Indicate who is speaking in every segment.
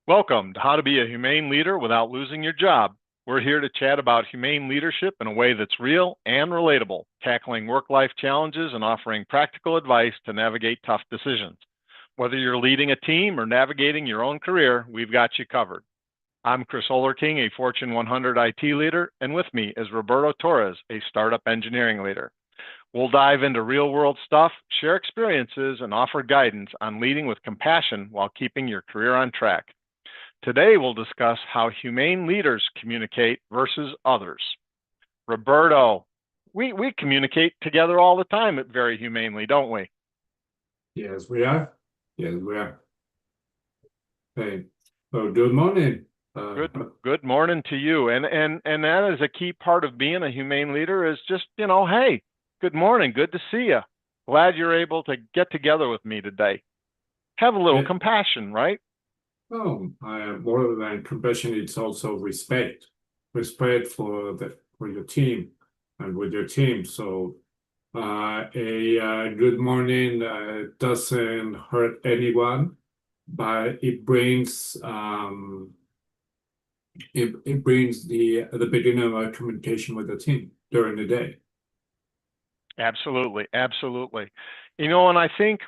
Speaker 1: Welcome to How to Be a Humane Leader Without Losing Your Job. We're here to chat about humane leadership in a way that's real and relatable, tackling work-life challenges and offering practical advice to navigate tough decisions. Whether you're leading a team or navigating your own career, we've got you covered. I'm Chris Olerking, a Fortune 100 IT leader, and with me is Roberto Torres, a startup engineering leader. We'll dive into real-world stuff, share experiences, and offer guidance on leading with compassion while keeping your career on track. Today, we'll discuss how humane leaders communicate versus others. Roberto, we communicate together all the time very humanely, don't we?
Speaker 2: Yes, we are. Yes, we are. Hey, well, good morning.
Speaker 1: Good morning to you. And that is a key part of being a humane leader is just, hey, good morning, good to see you. Glad you're able to get together with me today. Have a little compassion, right?
Speaker 2: Oh, more than compassion, it's also respect. Respect for your team and with your team. So a good morning doesn't hurt anyone, but it brings it brings the beginning of a communication with the team during the day.
Speaker 1: Absolutely, absolutely. And I think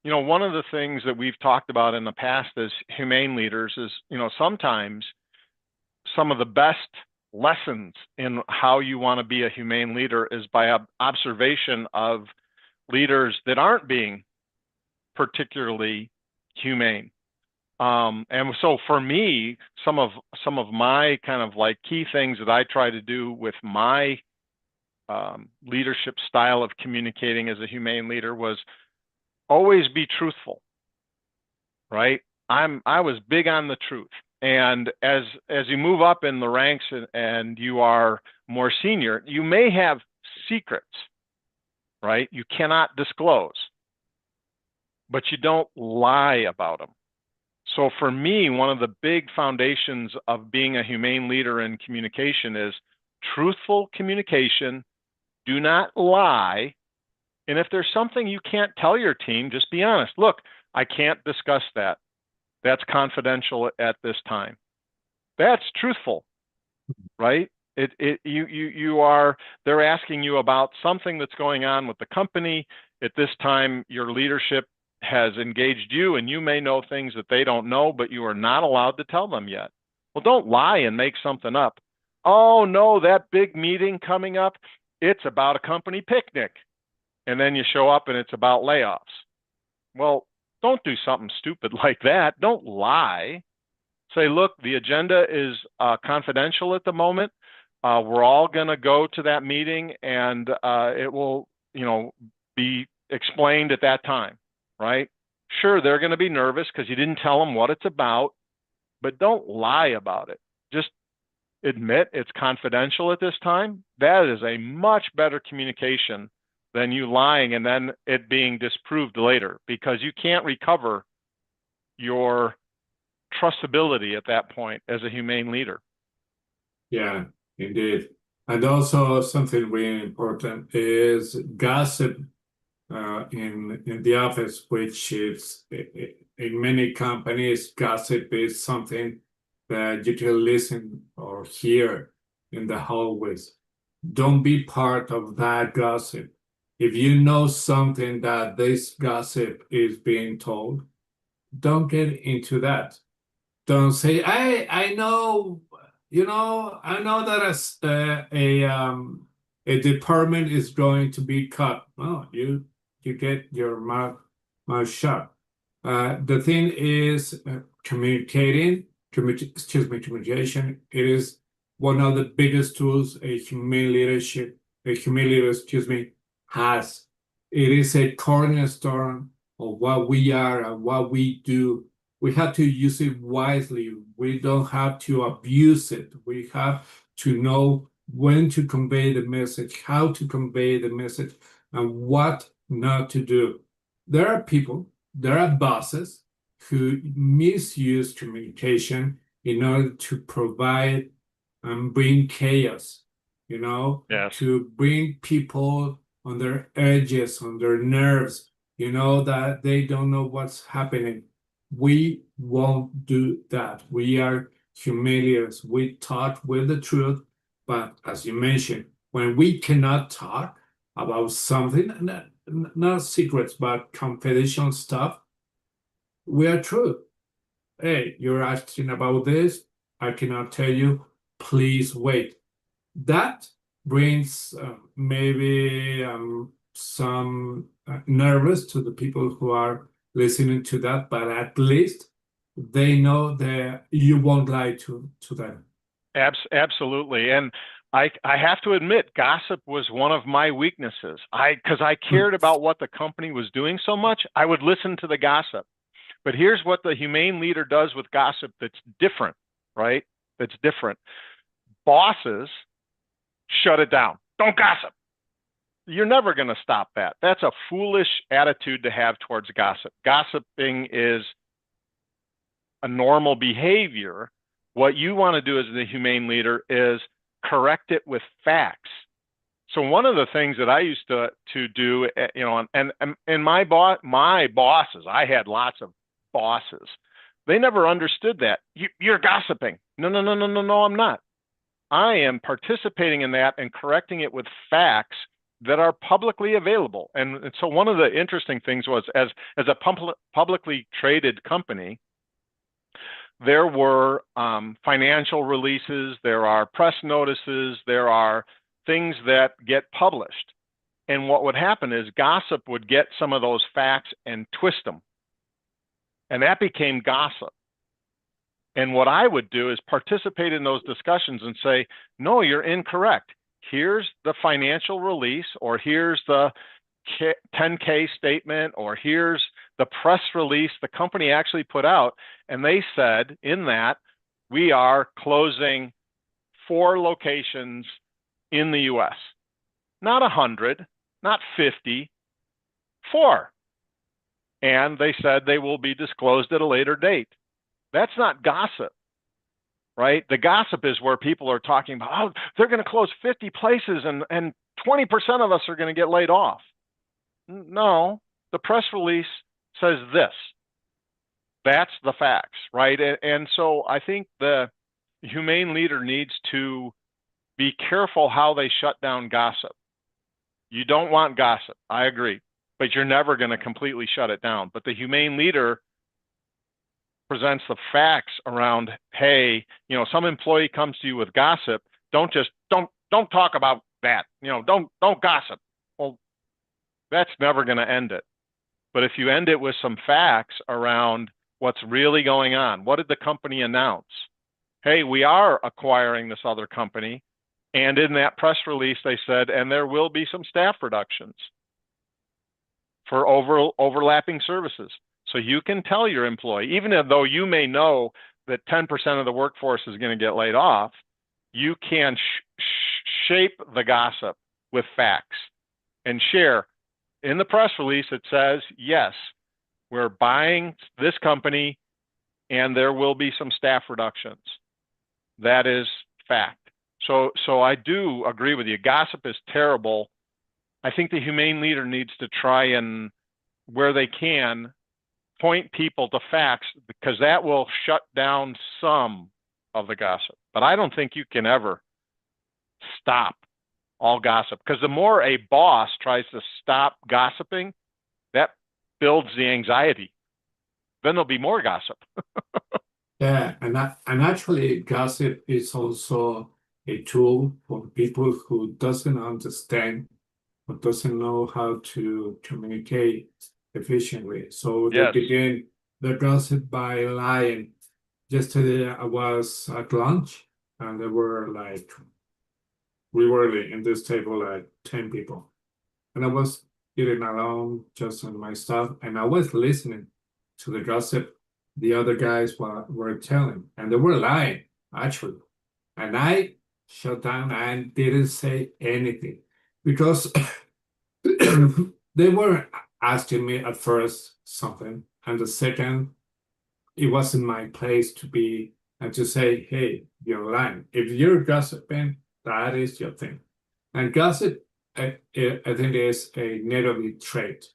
Speaker 1: one of the things that we've talked about in the past as humane leaders is, sometimes some of the best lessons in how you want to be a humane leader is by observation of leaders that aren't being particularly humane. And so for me, some of my kind of like key things that I try to do with my leadership style of communicating as a humane leader was always be truthful, right? I was big on the truth. And as you move up in the ranks and you are more senior, you may have secrets, right? You cannot disclose, but you don't lie about them. So for me, one of the big foundations of being a humane leader in communication is truthful communication. Do not lie. And if there's something you can't tell your team, just be honest. Look, I can't discuss that. That's confidential at this time. That's truthful, right? They're asking you about something that's going on with the company. At this time, your leadership has engaged you and you may know things that they don't know, but you are not allowed to tell them yet. Well, don't lie and make something up. Oh no, that big meeting coming up, it's about a company picnic. And then you show up and it's about layoffs. Well, don't do something stupid like that. Don't lie. Say, look, the agenda is confidential at the moment. We're all going to go to that meeting and it will, be explained at that time, right? Sure, they're going to be nervous because you didn't tell them what it's about, but don't lie about it. Just admit it's confidential at this time. That is a much better communication than you lying and then it being disproved later, because you can't recover your trustability at that point as a humane leader.
Speaker 2: Yeah, indeed. And also something really important is gossip in the office, which is in many companies, gossip is something that you can listen or hear in the hallways. Don't be part of that gossip. If you know something that this gossip is being told, don't get into that. Don't say, I know, I know that a department is going to be cut. Well, you get your mouth shut. The thing is communication. It is one of the biggest tools a humane leader, has. It is a cornerstone of what we are and what we do. We have to use it wisely. We don't have to abuse it. We have to know when to convey the message, how to convey the message, and what not to do. There are bosses who misuse communication in order to provide and bring chaos,
Speaker 1: Yes.
Speaker 2: to bring people on their edges, on their nerves, that they don't know what's happening. We won't do that. We are humiliators. We talk with the truth, but as you mentioned, when we cannot talk about something, not secrets, but confidential stuff, we are true. Hey, you're asking about this. I cannot tell you. Please wait. That brings maybe some nervous to the people who are listening to that, but at least they know that you won't lie to them.
Speaker 1: Absolutely. And I have to admit, gossip was one of my weaknesses. Because I cared about what the company was doing so much, I would listen to the gossip. But here's what the humane leader does with gossip that's different, right? That's different. Bosses shut it down. Don't gossip. You're never going to stop that. That's a foolish attitude to have towards gossip. Gossiping is a normal behavior. What you want to do as the humane leader is correct it with facts. So one of the things that I used to do, and my bosses, I had lots of bosses. They never understood that. You're gossiping. No, no, no, no, no, no, I'm not. I am participating in that and correcting it with facts that are publicly available. And so one of the interesting things was, as a publicly traded company, there were financial releases, there are press notices, there are things that get published. And what would happen is gossip would get some of those facts and twist them. And that became gossip. And what I would do is participate in those discussions and say, no, you're incorrect. Here's the financial release, or here's the 10K statement, or here's the press release the company actually put out. And they said in that, we are closing 4 locations in the US. Not 100, not 50, 4. And they said they will be disclosed at a later date. That's not gossip, right? The gossip is where people are talking about, oh, they're going to close 50 places and 20% of us are going to get laid off. No, the press release says this. That's the facts, right? And so I think the humane leader needs to be careful how they shut down gossip. You don't want gossip, I agree, but you're never going to completely shut it down. But the humane leader presents the facts around, hey, some employee comes to you with gossip, don't talk about that. Don't gossip. Well, that's never going to end it. But if you end it with some facts around what's really going on, what did the company announce? Hey, we are acquiring this other company. And in that press release, they said, and there will be some staff reductions for overlapping services. So you can tell your employee, even though you may know that 10% of the workforce is going to get laid off, you can shape the gossip with facts and share. In the press release, it says, yes, we're buying this company and there will be some staff reductions. That is fact. So I do agree with you. Gossip is terrible. I think the humane leader needs to try and, where they can, point people to facts, because that will shut down some of the gossip. But I don't think you can ever stop all gossip, because the more a boss tries to stop gossiping, that builds the anxiety. Then there'll be more gossip.
Speaker 2: Yeah, and actually, gossip is also a tool for people who doesn't understand or doesn't know how to communicate efficiently. So they
Speaker 1: Yes.
Speaker 2: begin the gossip by lying. Yesterday, I was at lunch, and there were we were in this table like 10 people, and I was eating alone, just on my stuff, and I was listening to the gossip the other guys were telling, and they were lying, actually. And I shut down and didn't say anything because they were asking me at first something, and the second, it wasn't my place to be and to say, hey, you're lying. If you're gossiping, that is your thing. And gossip, I think, is a native trait,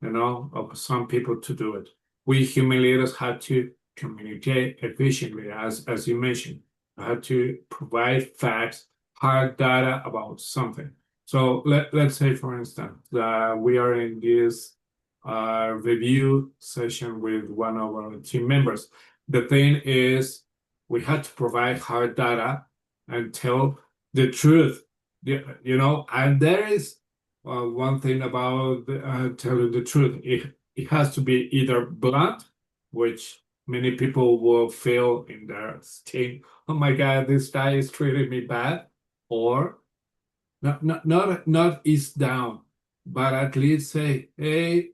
Speaker 2: of some people to do it. we human leaders have to communicate efficiently, as you mentioned. We have to provide facts, hard data about something. So let's say, for instance, that we are in this review session with one of our team members. The thing is, we had to provide hard data and tell the truth. And there is one thing about telling the truth. It has to be either blunt, which many people will feel in their state, oh my God, this guy is treating me bad, or not ease down, but at least say, hey,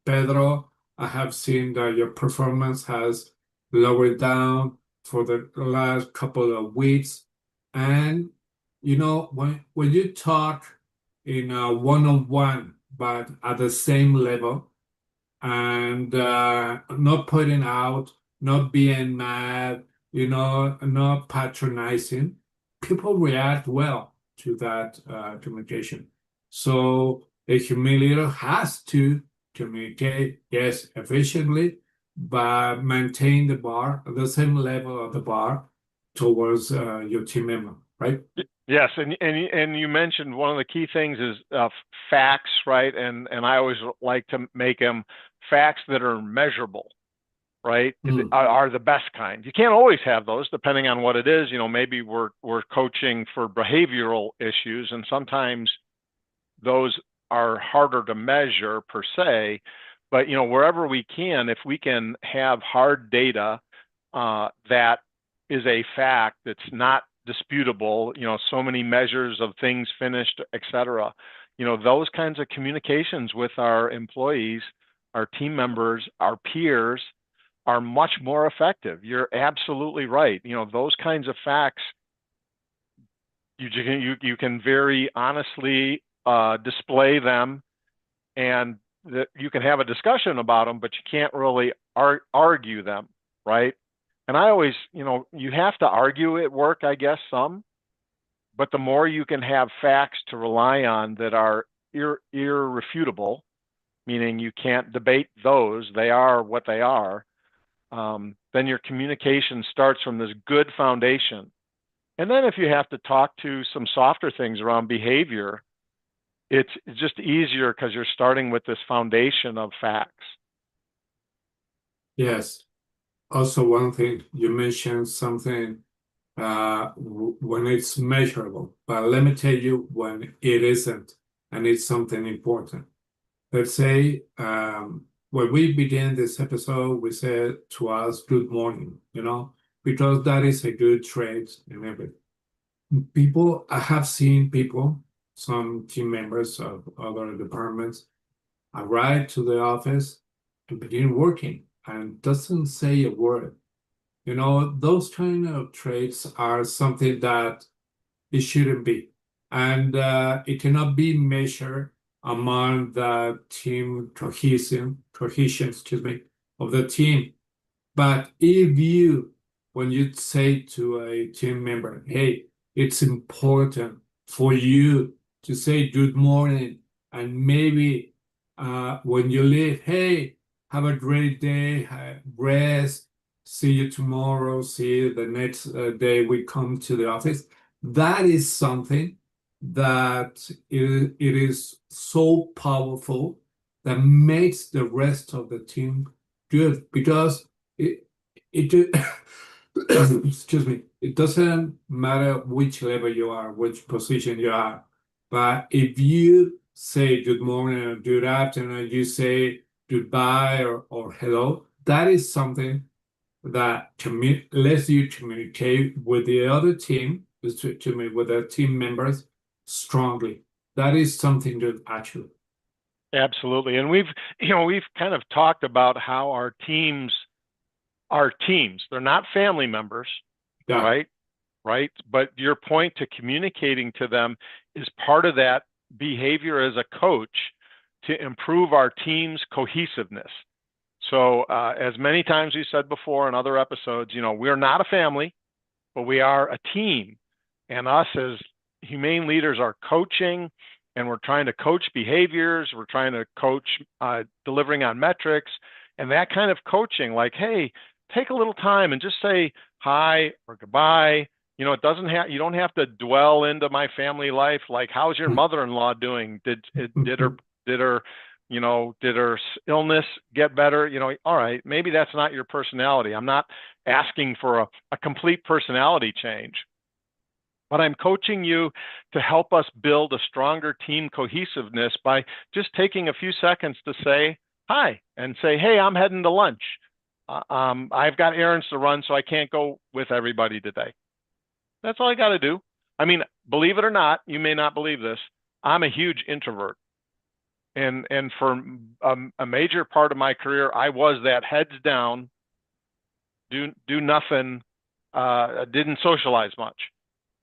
Speaker 2: Pedro, I have seen that your performance has lowered down for the last couple of weeks. And when you talk in a one-on-one, but at the same level, and not putting out, not being mad, not patronizing, people react well to that communication. So a humiliator has to communicate, yes, efficiently, but maintain the bar, the same level of the bar towards your team member, right?
Speaker 1: Yes, and you mentioned one of the key things is facts, right? And I always like to make them facts that are measurable, right?
Speaker 2: Mm.
Speaker 1: Are the best kind. You can't always have those, depending on what it is. Maybe we're coaching for behavioral issues, and sometimes those are harder to measure per se. But wherever we can, if we can have hard data that is a fact that's not disputable, so many measures of things finished, et cetera, those kinds of communications with our employees, our team members, our peers are much more effective. You're absolutely right. Those kinds of facts, you can very honestly display them, and that you can have a discussion about them, but you can't really argue them, right? And I always, you have to argue at work, I guess, some, but the more you can have facts to rely on that are irrefutable, meaning you can't debate those, they are what they are, then your communication starts from this good foundation. And then if you have to talk to some softer things around behavior, it's just easier because you're starting with this foundation of facts.
Speaker 2: Yes. Also, one thing you mentioned something when it's measurable, but let me tell you when it isn't, and it's something important. Let's say when we began this episode, we said to us, good morning, because that is a good trait in everything. I have seen people, some team members of other departments, arrive to the office and begin working and doesn't say a word. Those kind of traits are something that it shouldn't be. And it cannot be measured among the team cohesion, of the team. But when you say to a team member, hey, it's important for you to say good morning, and maybe when you leave, hey, have a great day, rest, see you tomorrow, see you the next day we come to the office. That is something that it is so powerful that makes the rest of the team good because it excuse me, it doesn't matter which level you are, which position you are, but if you say good morning or good afternoon, you say goodbye or hello, that is something that lets you communicate with the other team, with the team members strongly. That is something good, actually.
Speaker 1: Absolutely. And we've kind of talked about how our teams are teams. They're not family members,
Speaker 2: Yeah.
Speaker 1: right? Right. But your point to communicating to them is part of that behavior as a coach to improve our team's cohesiveness. So, as many times we said before in other episodes, we're not a family, but we are a team. And us as humane leaders are coaching, and we're trying to coach behaviors. We're trying to coach delivering on metrics. And that kind of coaching, like, hey, take a little time and just say hi or goodbye. It doesn't have, you don't have to dwell into my family life. Like, how's your mother-in-law doing? Did her, did her illness get better? All right, maybe that's not your personality. I'm not asking for a complete personality change, but I'm coaching you to help us build a stronger team cohesiveness by just taking a few seconds to say hi and say, hey, I'm heading to lunch. I've got errands to run, so I can't go with everybody today. That's all I got to do. I mean, believe it or not, you may not believe this. I'm a huge introvert. And for a major part of my career, I was that heads down, do nothing, didn't socialize much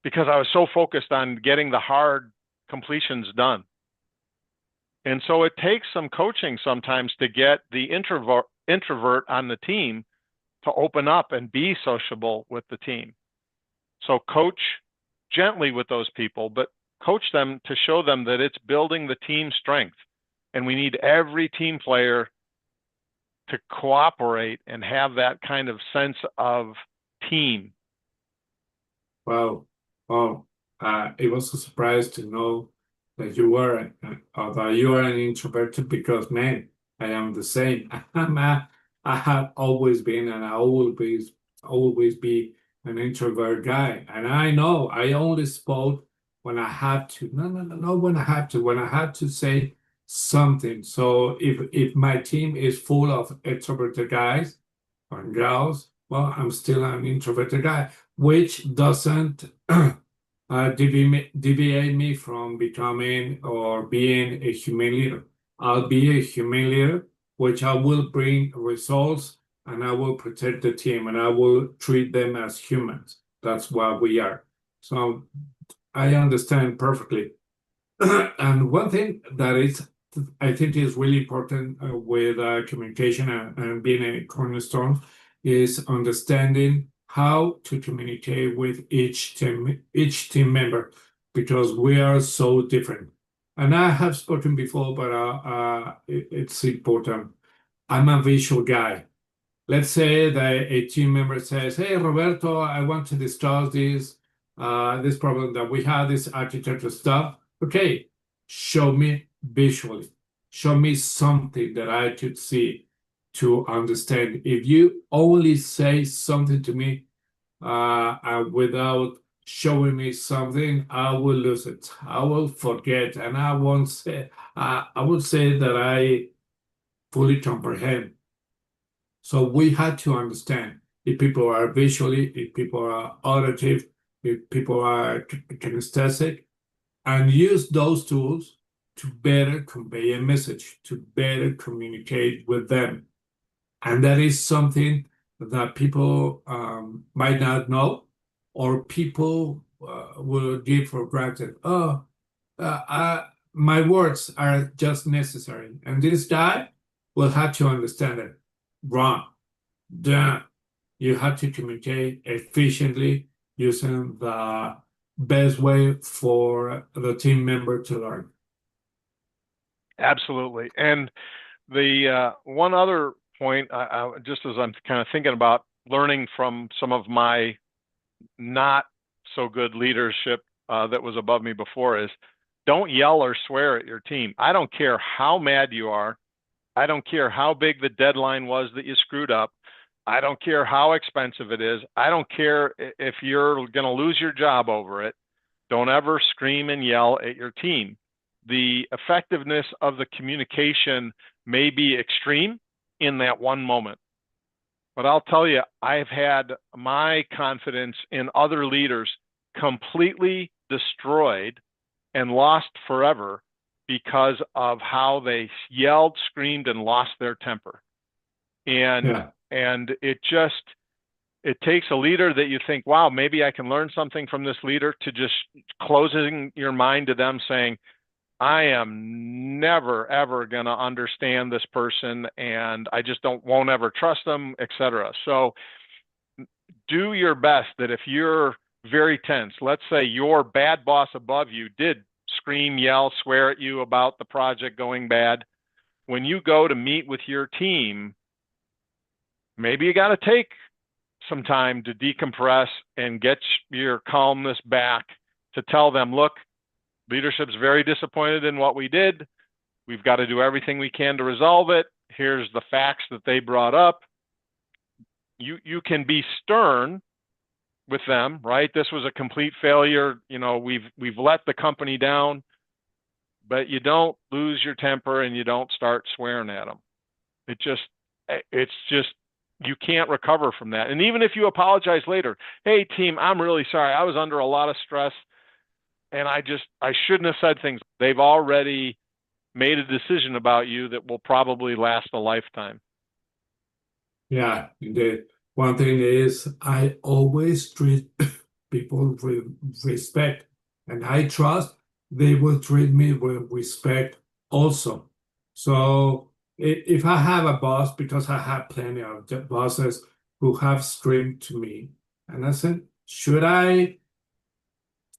Speaker 1: because I was so focused on getting the hard completions done. And so it takes some coaching sometimes to get the introvert on the team to open up and be sociable with the team. So coach gently with those people, but coach them to show them that it's building the team strength. And we need every team player to cooperate and have that kind of sense of team.
Speaker 2: Wow. Oh, it was a surprise to know that you are an introvert because, man, I am the same. I have always been and I always be an introvert guy. And I know I only spoke when I had to. No, no, no, not when I had to. When I had to say something. So if my team is full of extroverted guys or girls, well, I'm still an introverted guy, which doesn't deviate me from becoming or being a humane leader. I'll be a humane leader, which I will bring results and I will protect the team and I will treat them as humans. That's what we are. So I understand perfectly. And one thing that is, I think is really important with communication and being a cornerstone is understanding how to communicate with each team member, because we are so different. And I have spoken before, but it's important. I'm a visual guy. Let's say that a team member says, "Hey, Roberto, I want to discuss this problem that we have, this architecture stuff." Okay, show me visually. Show me something that I could see to understand. If you only say something to me without showing me something, I will lose it. I will forget, and I won't say. I would say that I fully comprehend. So we had to understand if people are visually, if people are auditive, if people are kinesthetic, and use those tools to better convey a message, to better communicate with them. And that is something that people might not know, or people will give for granted. Oh, my words are just necessary. And this guy will have to understand it. Wrong. Then you have to communicate efficiently using the best way for the team member to learn.
Speaker 1: Absolutely. And the one other point, just as I'm kind of thinking about learning from some of my not so good leadership that was above me before, is don't yell or swear at your team. I don't care how mad you are. I don't care how big the deadline was that you screwed up. I don't care how expensive it is. I don't care if you're going to lose your job over it. Don't ever scream and yell at your team. The effectiveness of the communication may be extreme in that one moment. But I'll tell you, I've had my confidence in other leaders completely destroyed and lost forever because of how they yelled, screamed, and lost their temper. And
Speaker 2: Yeah.
Speaker 1: and it takes a leader that you think, wow, maybe I can learn something from this leader, to just closing your mind to them saying, I am never ever going to understand this person, and I just won't ever trust them, etc. So do your best that if you're very tense, let's say your bad boss above you did scream, yell, swear at you about the project going bad, when you go to meet with your team, maybe you got to take some time to decompress and get your calmness back to tell them, look, leadership's very disappointed in what we did. We've got to do everything we can to resolve it. Here's the facts that they brought up. You can be stern with them, right? This was a complete failure. You know, we've let the company down, but you don't lose your temper and you don't start swearing at them. It's just you can't recover from that. And even if you apologize later, hey team, I'm really sorry. I was under a lot of stress and I shouldn't have said things. They've already made a decision about you that will probably last a lifetime.
Speaker 2: Yeah, indeed. One thing is, I always treat people with respect, and I trust they will treat me with respect also. So if I have a boss, because I have plenty of bosses who have screamed to me, and I said, should I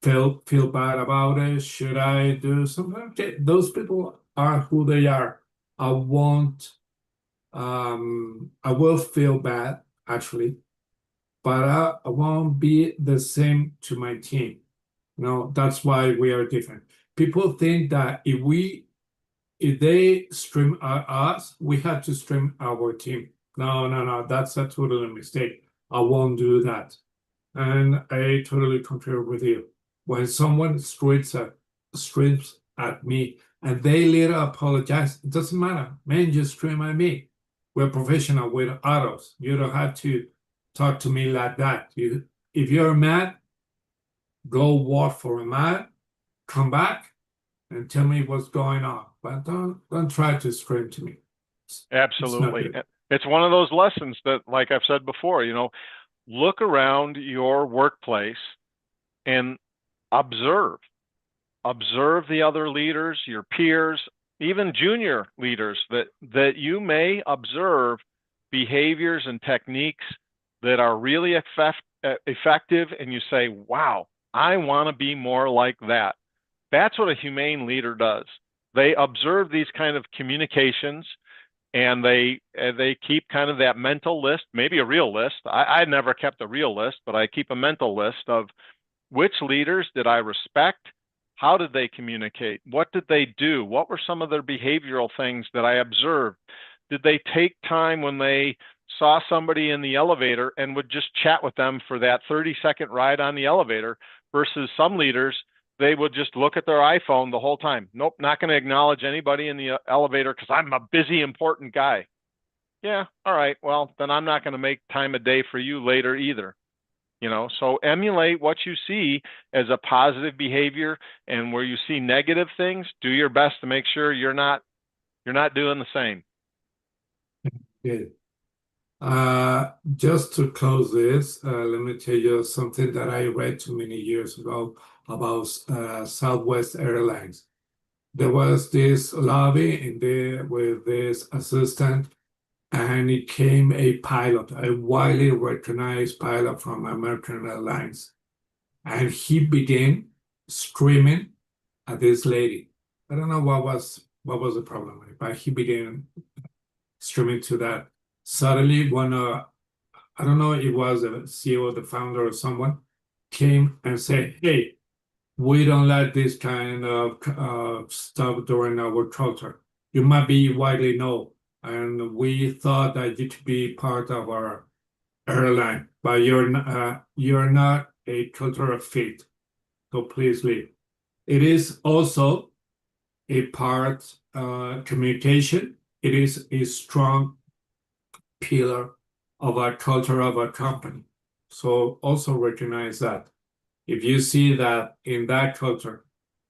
Speaker 2: feel bad about it? Should I do something? Okay, those people are who they are. I won't I will feel bad actually, but I won't be the same to my team. No, that's why we are different. People think that if they stream us, we have to stream our team. No, no, no, that's a total mistake. I won't do that. And I totally concur with you. When someone streams at me and they later apologize, it doesn't matter. Man, just stream at me. We're professional with others. You don't have to talk to me like that. If you're mad, go walk for a mile, come back and tell me what's going on. But don't try to scream to me. It's not
Speaker 1: Absolutely.
Speaker 2: good.
Speaker 1: It's one of those lessons that, like I've said before, look around your workplace and observe. Observe the other leaders, your peers, even junior leaders that you may observe behaviors and techniques that are really effective, and you say, wow, I want to be more like that. That's what a humane leader does. They observe these kind of communications and they keep kind of that mental list, maybe a real list. I never kept a real list, but I keep a mental list of which leaders did I respect? How did they communicate? What did they do? What were some of their behavioral things that I observed? Did they take time when they saw somebody in the elevator and would just chat with them for that 30-second ride on the elevator versus some leaders, they would just look at their iPhone the whole time. Nope, not going to acknowledge anybody in the elevator because I'm a busy, important guy. Yeah, all right, well, then I'm not going to make time a day for you later either. So emulate what you see as a positive behavior, and where you see negative things, do your best to make sure you're not doing the same.
Speaker 2: Good. Just to close this, let me tell you something that I read too many years ago about Southwest Airlines. There was this lobby in there with this assistant, and it came a pilot, a widely recognized pilot from American Airlines, and he began screaming at this lady. I don't know what was the problem with it, but he began screaming to that. Suddenly, I don't know, it was a CEO, the founder, or someone came and said, "Hey, we don't like this kind of stuff during our culture. You might be widely known, and we thought that you could be part of our airline, but you're not a cultural fit. So please leave." It is also a part communication. It is a strong pillar of our culture of our company. So also recognize that. If you see that in that culture,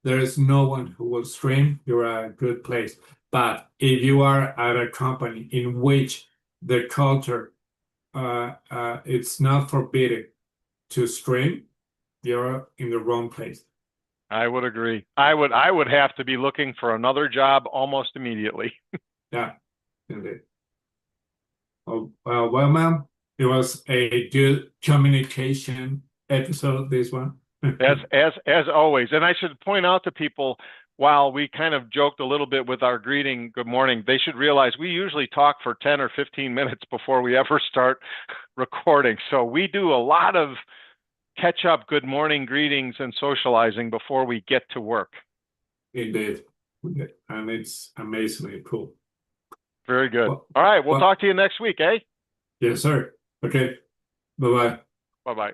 Speaker 2: there is no one who will stream, you're at a good place. But if you are at a company in which the culture, it's not forbidden to stream, you're in the wrong place.
Speaker 1: I would agree. I would have to be looking for another job almost immediately.
Speaker 2: Yeah, indeed. Oh, well, ma'am, it was a good communication episode, this one.
Speaker 1: As always. And I should point out to people, while we kind of joked a little bit with our greeting, good morning, they should realize we usually talk for 10 or 15 minutes before we ever start recording. So we do a lot of catch up good morning greetings and socializing before we get to work.
Speaker 2: Indeed. And it's amazingly cool.
Speaker 1: Very good.
Speaker 2: Well,
Speaker 1: All right. We'll
Speaker 2: well,
Speaker 1: talk to you next week, eh?
Speaker 2: yes, sir. Okay. Bye-bye.
Speaker 1: Bye bye.